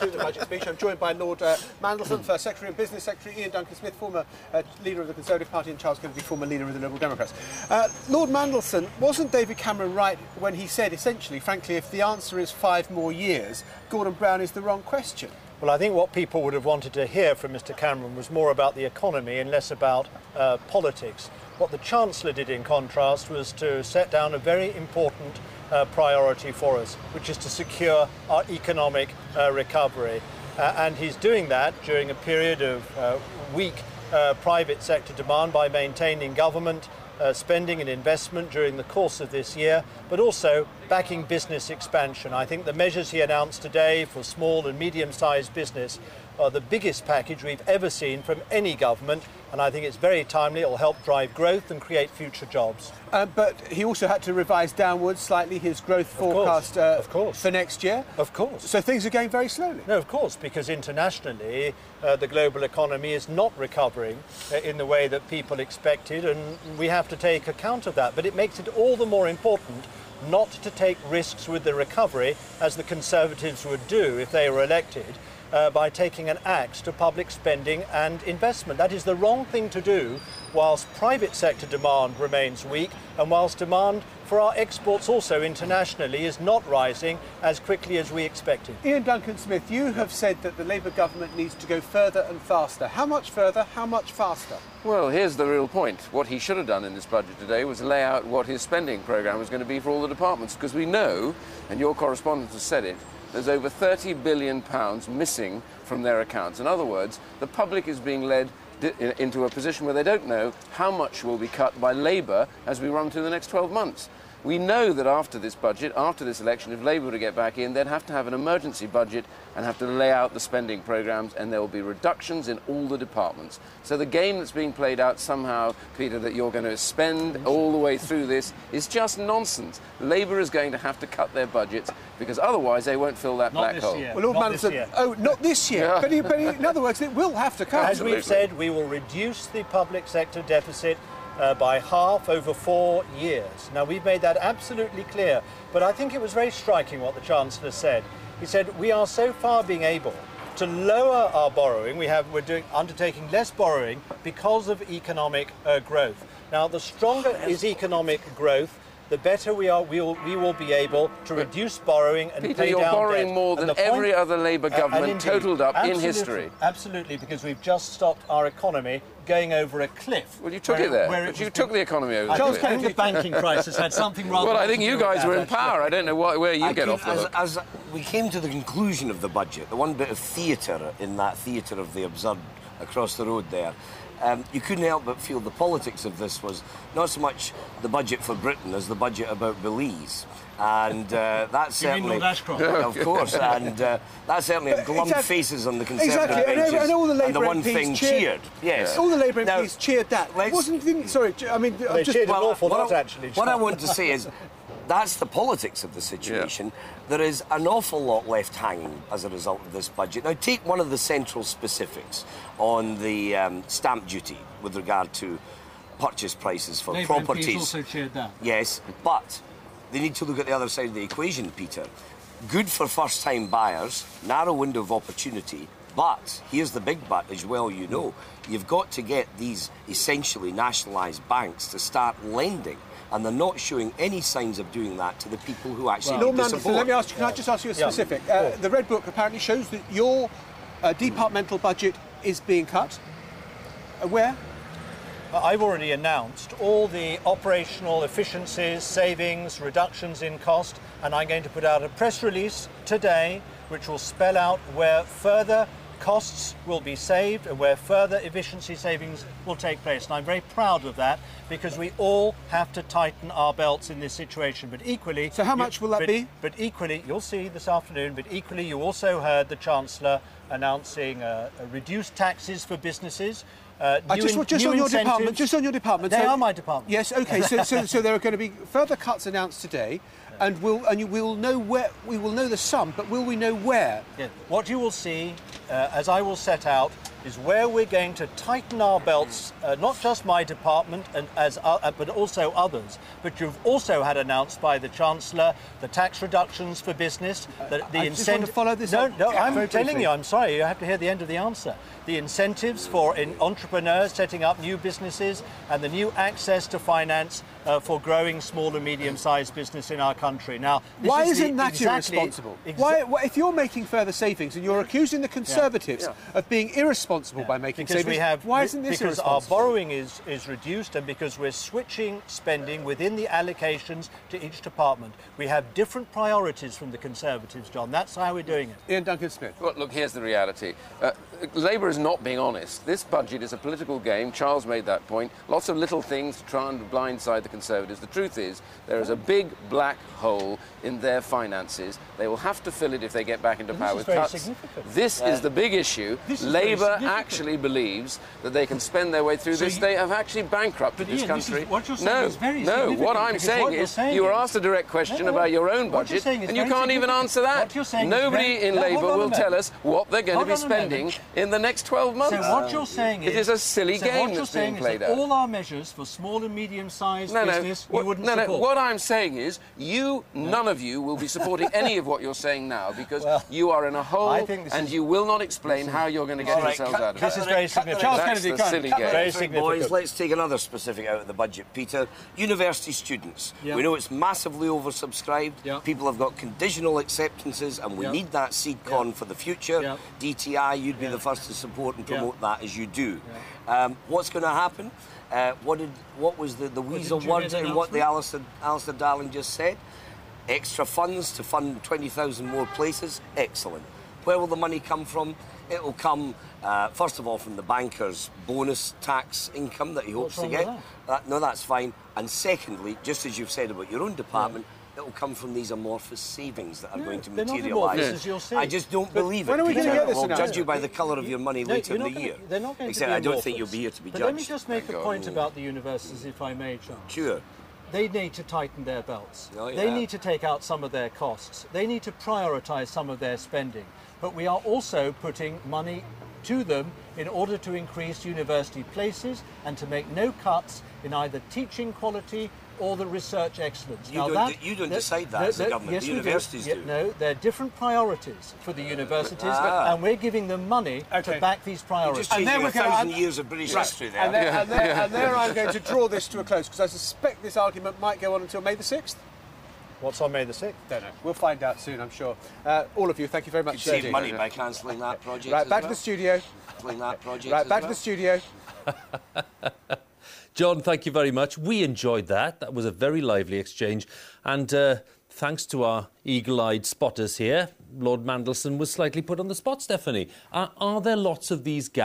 doing the budget speech. I'm joined by Lord Mandelson, First Secretary and Business Secretary, Ian Duncan-Smith, former leader of the Conservative Party, and Charles Kennedy, former leader of the Liberal Democrats. Lord Mandelson, wasn't David Cameron right when he said, essentially, frankly, if the answer is 5 more years, Gordon Brown is the wrong question? Well, I think what people would have wanted to hear from Mr Cameron was more about the economy and less about politics. What the Chancellor did, in contrast, was to set down a very important priority for us, which is to secure our economic recovery. And he's doing that during a period of weak private sector demand by maintaining government spending and investment during the course of this year, but also backing business expansion. I think the measures he announced today for small and medium-sized business are the biggest package we've ever seen from any government, and I think it's very timely. It will help drive growth and create future jobs. But he also had to revise downwards slightly his growth forecast for next year. Of course. So things are going very slowly. No, of course, because internationally the global economy is not recovering in the way that people expected, and we have to take account of that. But it makes it all the more important not to take risks with the recovery, as the Conservatives would do if they were elected, by taking an axe to public spending and investment. That is the wrong thing to do whilst private sector demand remains weak and whilst demand for our exports also internationally is not rising as quickly as we expected. Ian Duncan-Smith, you have said that the Labour government needs to go further and faster. How much further, how much faster? Well, here's the real point. What he should have done in this budget today was lay out what his spending programme was going to be for all the departments, because we know, and your correspondent has said it, there's over £30 billion missing from their accounts. In other words, the public is being led into a position where they don't know how much will be cut by Labour as we run through the next 12 months. We know that after this budget, after this election, if Labour were to get back in, they'd have to have an emergency budget and have to lay out the spending programmes, and there will be reductions in all the departments. So the game that's being played out somehow, Peter, that you're going to spend all the way through this is just nonsense. Labour is going to have to cut their budgets because otherwise they won't fill that black hole. Well, Lord Mandelson, oh, not this year. Yeah. But in other words, it will have to cut. As we've said, we will reduce the public sector deficit by half over 4 years. Now, we've made that absolutely clear, but I think it was very striking what the Chancellor said. He said, we are so far being able to lower our borrowing, we're undertaking less borrowing because of economic growth. Now, the stronger is economic growth, the better we will be able to reduce borrowing and Peter, pay down debt. you're borrowing more than every other Labour government totalled up in history. Absolutely, because we've just stopped our economy going over a cliff. Well, you took it there. But you took the economy over the cliff. I think the banking crisis had something rather... Well, I think you guys were in power. I don't know where you get off the hook. As we came to the conclusion of the budget, the one bit of theatre in that theatre of the absurd across the road there, you couldn't help but feel the politics of this was not so much the budget for Britain as the budget about Belize. And that's certainly... Of course, and that certainly had glum faces on the Conservative benches. And all the Labour one MPs thing cheered. Yes. All the Labour MPs cheered that. Sorry, I mean... They cheered an awful lot, actually. What I want to say is, that's the politics of the situation. Yeah. There is an awful lot left hanging as a result of this budget. Now, take one of the central specifics on the stamp duty with regard to purchase prices for Labour properties. MPs also cheered that. Yes, but they need to look at the other side of the equation, Peter. Good for first-time buyers, narrow window of opportunity, but here's the big but, as well you know. You've got to get these essentially nationalised banks to start lending, and they're not showing any signs of doing that to the people who actually need the support. Let me ask you, can I just ask you a specific? The Red Book apparently shows that your departmental budget is being cut. Where? I've already announced all the operational efficiencies, savings, reductions in cost, and I'm going to put out a press release today which will spell out where further costs will be saved and where further efficiency savings will take place. And I'm very proud of that, because we all have to tighten our belts in this situation. But equally... So how much will that be? But equally, you'll see this afternoon, but equally you also heard the Chancellor announcing reduced taxes for businesses. Just on your department. They are my department. Yes, OK. So there are going to be further cuts announced today, and we will know where. We will know the sum, but will we know where? Yeah. What you will see, as I will set out, is where we're going to tighten our belts, not just my department and but also others. But you've also had announced by the Chancellor the tax reductions for business, the I just want to follow this up. No, Yeah, I'm telling you, I'm sorry, you have to hear the end of the answer. The incentives for entrepreneurs setting up new businesses and the new access to finance for growing small and medium-sized business in our country. Now, why isn't that irresponsible? Why, if you're making further savings and you're accusing the Conservatives of being irresponsible by making savings, why isn't this because irresponsible? our borrowing is reduced and because we're switching spending within the allocations to each department. We have different priorities from the Conservatives, John. That's how we're doing it. Ian Duncan-Smith. Well, look, here's the reality. Labour is not being honest. This budget is a political game. Charles made that point. Lots of little things to try and blindside the Conservatives. The truth is, there is a big black hole in their finances. They will have to fill it if they get back into power with cuts. This is the big issue. Labour actually believes that they can spend their way through this. They have actually bankrupted this country. What you're saying is very significant. What I'm saying is, you were asked a direct question about your own budget, and you can't even answer that. Nobody in Labour will tell us what they're going to be spending in the next 12 months. So what you're saying is... It is a silly game that's being played out. All our measures for small and medium-sized business, you wouldn't support. What I'm saying is, none of you will be supporting any of what you're saying now because you are in a hole and you will not explain how you're going to get yourselves out of it. This is very significant. Charles That's Kennedy, the silly game. Very significant. Boys, let's take another specific out of the budget, Peter. University students. Yeah. We know it's massively oversubscribed. Yeah. People have got conditional acceptances and we need that seed con for the future. Yeah. DTI, you'd be the first to support and promote that as you do. What's going to happen? What was the weasel word in what the Alistair Darling just said? Extra funds to fund 20,000 more places. Excellent. Where will the money come from? It will come, first of all, from the banker's bonus tax income that he hopes to get. No, that's fine. And secondly, just as you've said about your own department, it will come from these amorphous savings that are going to materialise. I just don't believe it. When are we going to get this We'll announced? judge you by the colour of your money later in the year. They're not going Except to be I don't think amorphous. you'll be here to be But judged. let me just make a point about the universities, if I may, Charles. Sure. They need to tighten their belts. Oh, yeah. They need to take out some of their costs. They need to prioritise some of their spending. But we are also putting money to them in order to increase university places and to make no cuts in either teaching quality or the research excellence. You don't decide that as a government. Yes, the universities do. No, they're different priorities for the universities, and we're giving them money to back these priorities. Just changing 1,000 years of British history there. And there I'm going to draw this to a close because I suspect this argument might go on until May the 6th. What's on May the 6th? Don't know. We'll find out soon, I'm sure. All of you, thank you very much. You save money by cancelling that project. Right, back to the studio. Cancelling that project. Right, back to the studio. John, thank you very much. We enjoyed that. That was a very lively exchange. And thanks to our eagle-eyed spotters here, Lord Mandelson was slightly put on the spot, Stephanie. Are there lots of these gaps?